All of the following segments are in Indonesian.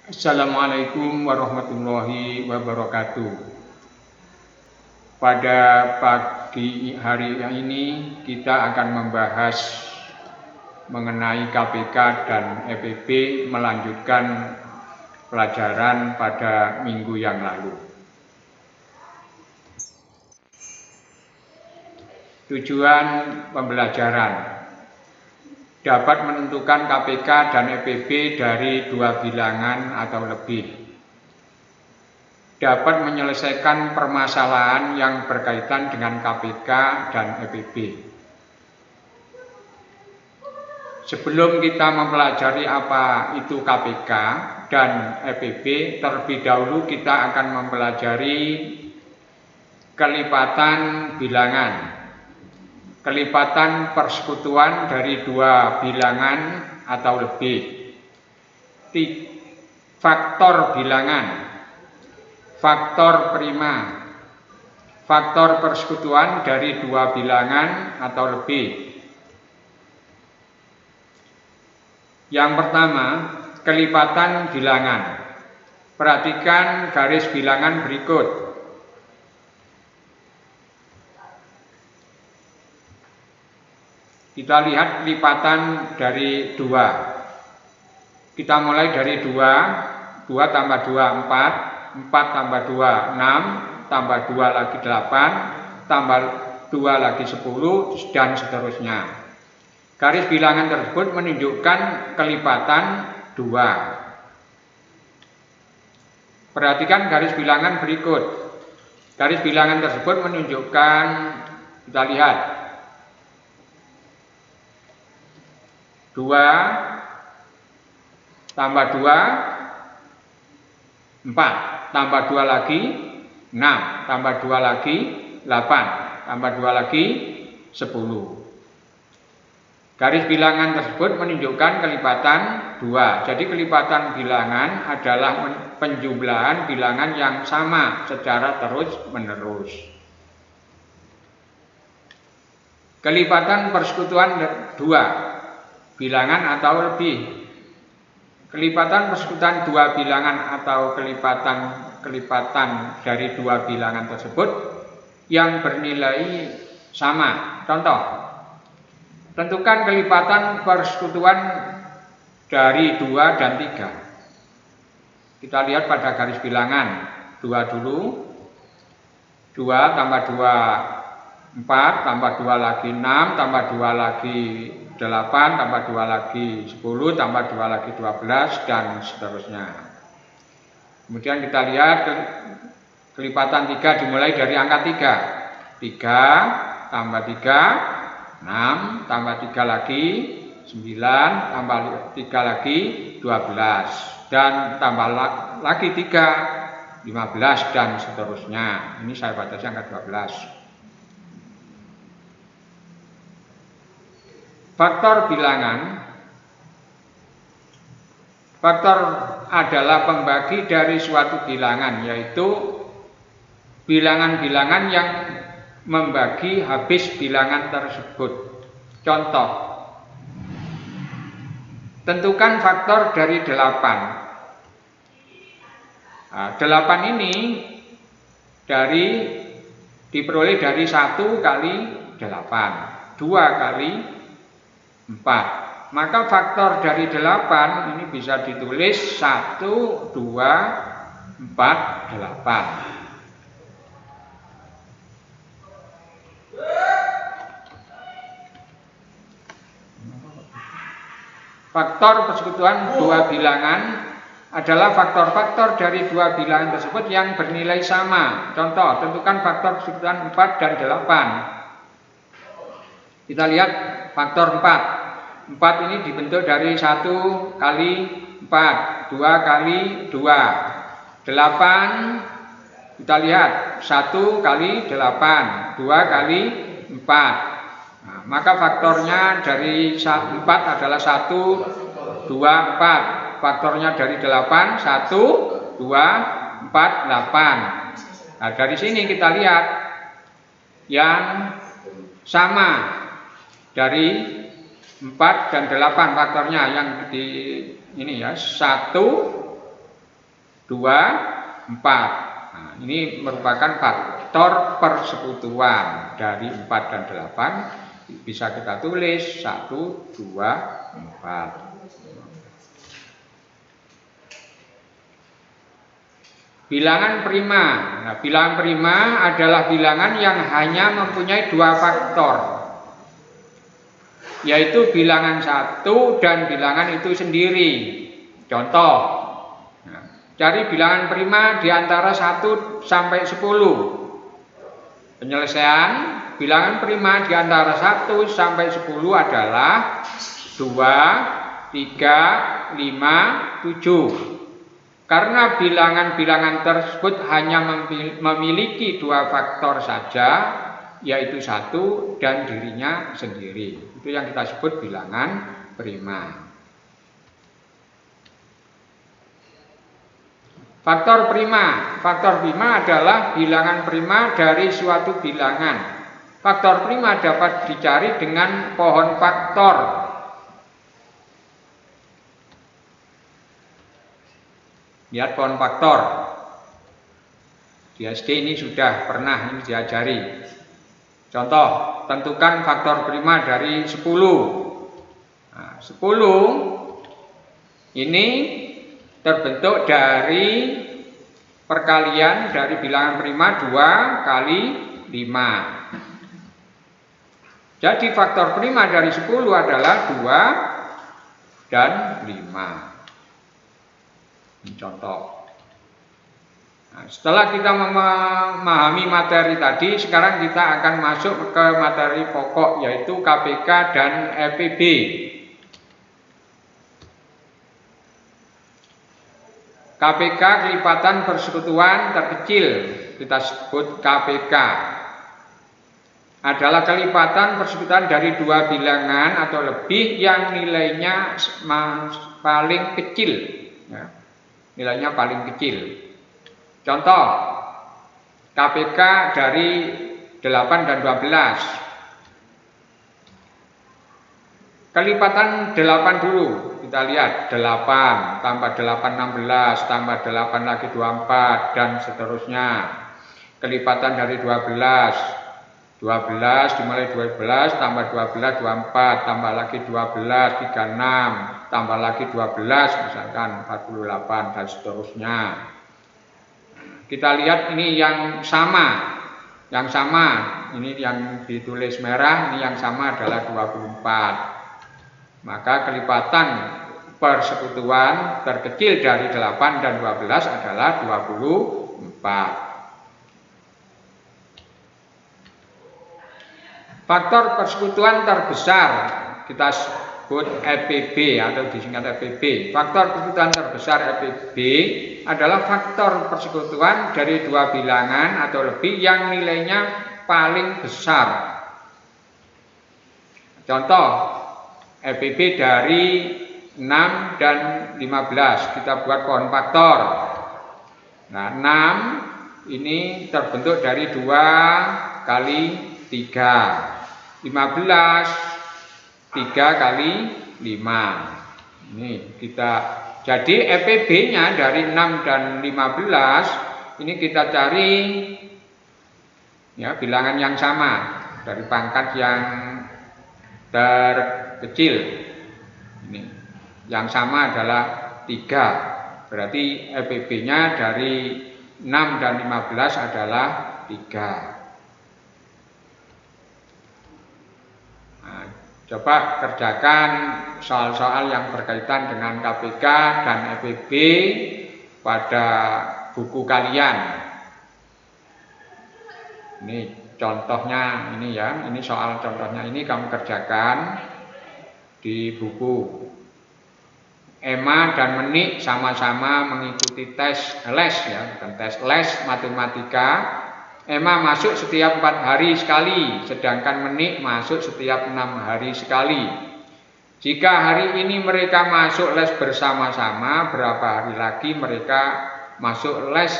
Assalamualaikum warahmatullahi wabarakatuh. Pada pagi hari ini kita akan membahas mengenai KPK dan EPB melanjutkan pelajaran pada minggu yang lalu. Tujuan pembelajaran dapat menentukan KPK dan EPB dari dua bilangan atau lebih, dapat menyelesaikan permasalahan yang berkaitan dengan KPK dan EPB. Sebelum kita mempelajari apa itu KPK dan EPB, terlebih dahulu kita akan mempelajari kelipatan bilangan. Kelipatan persekutuan dari dua bilangan atau lebih. Faktor bilangan, faktor prima, faktor persekutuan dari dua bilangan atau lebih. Yang pertama, kelipatan bilangan. Perhatikan garis bilangan berikut. Kita lihat kelipatan dari 2. Kita mulai dari 2 tambah 2, 4 tambah 2, 6 tambah 2 lagi 8 tambah 2 lagi 10 dan seterusnya. Garis bilangan tersebut menunjukkan kelipatan 2. Perhatikan garis bilangan berikut. Garis bilangan tersebut menunjukkan, kita lihat, 2 tambah 2, 4 tambah 2 lagi 6 tambah 2 lagi 8 tambah 2 lagi 10. Garis bilangan tersebut menunjukkan kelipatan 2. Jadi kelipatan bilangan adalah penjumlahan bilangan yang sama secara terus-menerus. Kelipatan persekutuan 2 bilangan atau lebih. Kelipatan persekutuan dua bilangan atau kelipatan dari dua bilangan tersebut yang bernilai sama. Contoh, tentukan kelipatan persekutuan dari 2 dan 3. Kita lihat pada garis bilangan 2 dulu. 2 tambah 2, 4 tambah 2 lagi 6 tambah 2 lagi 8 tambah 2 lagi 10 tambah 2 lagi 12 dan seterusnya. Kemudian kita lihat kelipatan 3 dimulai dari angka 3. 3 tambah 3, 6 tambah 3 lagi 9 tambah 3 lagi 12 dan tambah lagi 3, 15 dan seterusnya. Ini saya batasi angka 12. Faktor bilangan. Faktor adalah pembagi dari suatu bilangan, yaitu bilangan-bilangan yang membagi habis bilangan tersebut. Contoh, tentukan faktor dari 8. Nah, 8 ini diperoleh dari 1 kali 8, 2 kali 4. Maka faktor dari 8 ini bisa ditulis 1, 2, 4, 8. Faktor persekutuan dua bilangan adalah faktor-faktor dari dua bilangan tersebut yang bernilai sama. Contoh, tentukan faktor persekutuan 4 dan 8. Kita lihat faktor 4. 4 ini dibentuk dari 1 kali 4, 2 kali 2. 8 kita lihat 1 kali 8, 2 kali 4. Nah, maka faktornya dari 4 adalah 1, 2, 4. Faktornya dari 8 1, 2, 4, 8. Nah, dari sini kita lihat yang sama dari 4 dan 8 faktornya yang di ini ya, 1, 2, 4. Nah, ini merupakan faktor persekutuan dari 4 dan 8. Bisa kita tulis 1, 2, 4. Bilangan prima. Nah, bilangan prima adalah bilangan yang hanya mempunyai 2 faktor, yaitu bilangan 1 dan bilangan itu sendiri. Contoh, cari bilangan prima di antara 1 sampai 10. Penyelesaian bilangan prima di antara 1 sampai 10 adalah 2, 3, 5, 7. Karena bilangan-bilangan tersebut hanya memiliki 2 faktor saja, yaitu 1 dan dirinya sendiri. Itu yang kita sebut bilangan prima. Faktor prima. Faktor prima adalah bilangan prima dari suatu bilangan. Faktor prima dapat dicari dengan pohon faktor. Lihat pohon faktor. Di SD ini sudah pernah diajari. Contoh, tentukan faktor prima dari 10. Nah, 10 ini terbentuk dari perkalian dari bilangan prima 2 kali 5. Jadi faktor prima dari 10 adalah 2 dan 5. Ini contoh. Nah, setelah kita memahami materi tadi, sekarang kita akan masuk ke materi pokok, yaitu KPK dan EPB. KPK kelipatan persekutuan terkecil, kita sebut KPK, adalah kelipatan persekutuan dari 2 bilangan atau lebih yang nilainya paling kecil, ya. Nilainya paling kecil. Contoh, KPK dari 8 dan 12. Kelipatan 8 dulu. Kita lihat 8 tambah 8 16 tambah 8 lagi 24 dan seterusnya. Kelipatan dari 12 dimulai 12 tambah 12 24 tambah lagi 12 36 tambah lagi 12 misalkan 48 dan seterusnya. Kita lihat ini yang sama. Yang sama ini yang ditulis merah, ini yang sama adalah 24. Maka kelipatan persekutuan terkecil dari 8 dan 12 adalah 24. Faktor persekutuan terbesar kita sebut EPB atau disingkat EPB. Faktor persekutuan terbesar EPB adalah faktor persekutuan dari 2 bilangan atau lebih yang nilainya paling besar. Contoh, EPB dari 6 dan 15. Kita buat pohon faktor. Nah, 6 ini terbentuk dari 2 kali 3. 15 3 kali 5. Ini kita, jadi EPB-nya dari 6 dan 15 ini kita cari ya bilangan yang sama dari pangkat yang terkecil. Ini yang sama adalah 3. Berarti EPB-nya dari 6 dan 15 adalah 3. Coba kerjakan soal-soal yang berkaitan dengan KPK dan EPB pada buku kalian. Ini contohnya ini ya, ini soal contohnya ini kamu kerjakan di buku. Emma dan Menik sama-sama mengikuti tes les ya, bukan tes les matematika. Emma masuk setiap 4 hari sekali, sedangkan Menik masuk setiap 6 hari sekali. Jika hari ini mereka masuk les bersama-sama, berapa hari lagi mereka masuk les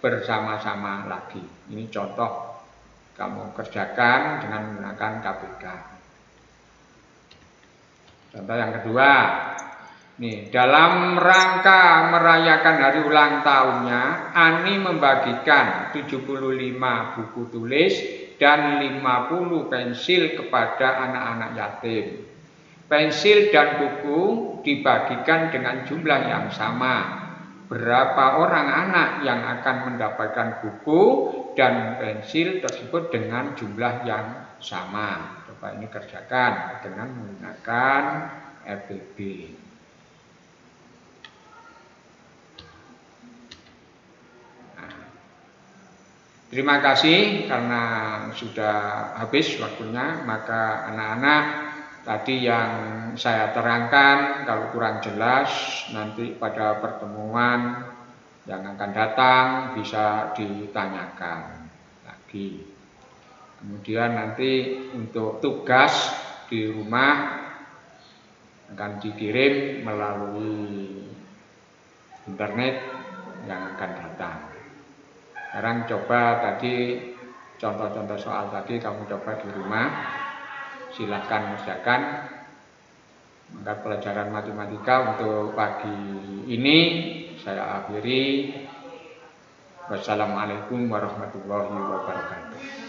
bersama-sama lagi? Ini contoh kamu kerjakan dengan menggunakan KPK. Contoh yang kedua, Nih, dalam rangka merayakan hari ulang tahunnya, Ani membagikan 75 buku tulis dan 50 pensil kepada anak-anak yatim. Pensil dan buku dibagikan dengan jumlah yang sama. Berapa orang anak yang akan mendapatkan buku dan pensil tersebut dengan jumlah yang sama. Coba ini kerjakan dengan menggunakan FPB. Terima kasih karena sudah habis waktunya, maka anak-anak tadi yang saya terangkan kalau kurang jelas nanti pada pertemuan yang akan datang bisa ditanyakan lagi. Kemudian nanti untuk tugas di rumah akan dikirim melalui internet yang akan datang. Sekarang coba tadi contoh-contoh soal tadi kamu coba di rumah, silahkan kerjakan. Maka pelajaran matematika untuk pagi ini saya akhiri. Wassalamualaikum warahmatullahi wabarakatuh.